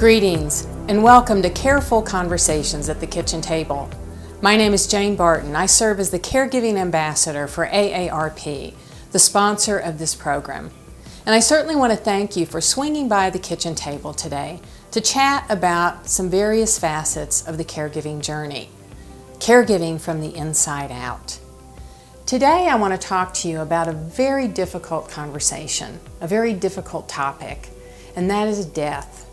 Greetings and welcome to Careful Conversations at the Kitchen Table. My name is Jane Barton. I serve as the Caregiving Ambassador for AARP, the sponsor of this program. And I certainly want to thank you for swinging by the kitchen table today to chat about some various facets of the caregiving journey. Caregiving from the inside out. Today I want to talk to you about a very difficult conversation, a very difficult topic, and that is death.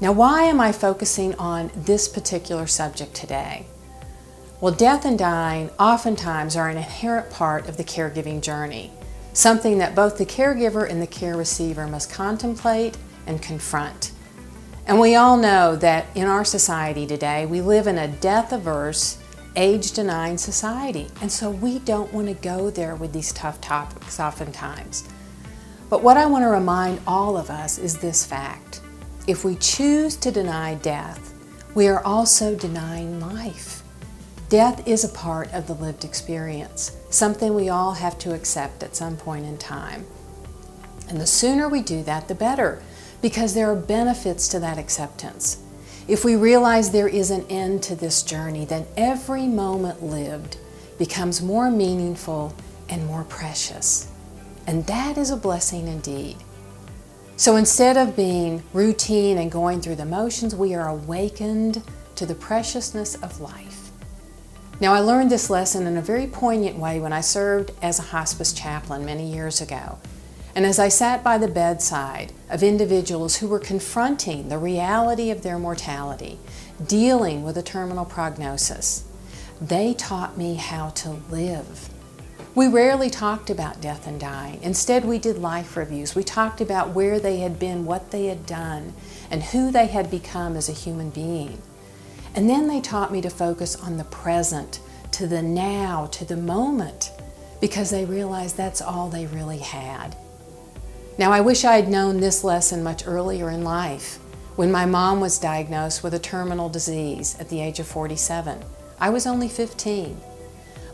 Now, why am I focusing on this particular subject today? Well, death and dying oftentimes are an inherent part of the caregiving journey, something that both the caregiver and the care receiver must contemplate and confront. And we all know that in our society today, we live in a death-averse, age-denying society, and so we don't want to go there with these tough topics oftentimes. But what I want to remind all of us is this fact. If we choose to deny death, we are also denying life. Death is a part of the lived experience, something we all have to accept at some point in time. And the sooner we do that, the better, because there are benefits to that acceptance. If we realize there is an end to this journey, then every moment lived becomes more meaningful and more precious. And that is a blessing indeed. So instead of being routine and going through the motions, we are awakened to the preciousness of life. Now, I learned this lesson in a very poignant way when I served as a hospice chaplain many years ago. And as I sat by the bedside of individuals who were confronting the reality of their mortality, dealing with a terminal prognosis, they taught me how to live. We rarely talked about death and dying. Instead, we did life reviews. We talked about where they had been, what they had done, and who they had become as a human being. And then they taught me to focus on the present, to the now, to the moment, because they realized that's all they really had. Now, I wish I had known this lesson much earlier in life. When my mom was diagnosed with a terminal disease at the age of 47, I was only 15.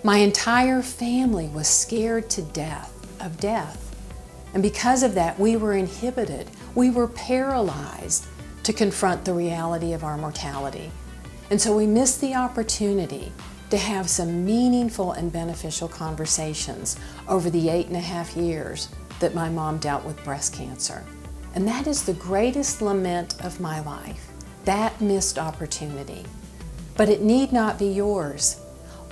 My entire family was scared to death of death. And because of that, we were inhibited, we were paralyzed to confront the reality of our mortality. And so we missed the opportunity to have some meaningful and beneficial conversations over the 8.5 years that my mom dealt with breast cancer. And that is the greatest lament of my life, that missed opportunity. But it need not be yours.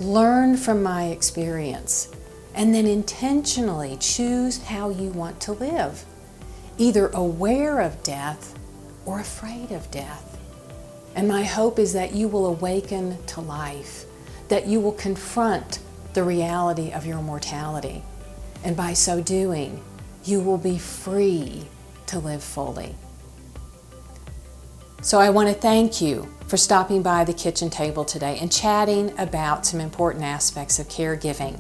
Learn from my experience and then intentionally choose how you want to live, either aware of death or afraid of death. And my hope is that you will awaken to life, that you will confront the reality of your mortality, and by so doing, you will be free to live fully. So I want to thank you for stopping by the kitchen table today and chatting about some important aspects of caregiving.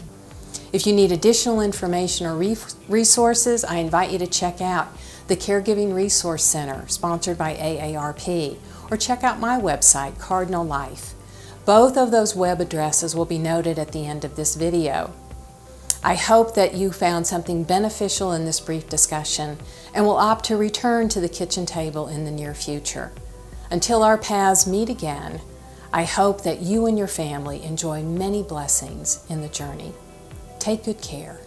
If you need additional information or resources, I invite you to check out the Caregiving Resource Center, sponsored by AARP, or check out my website, Cardinal Life. Both of those web addresses will be noted at the end of this video. I hope that you found something beneficial in this brief discussion and will opt to return to the kitchen table in the near future. Until our paths meet again, I hope that you and your family enjoy many blessings in the journey. Take good care.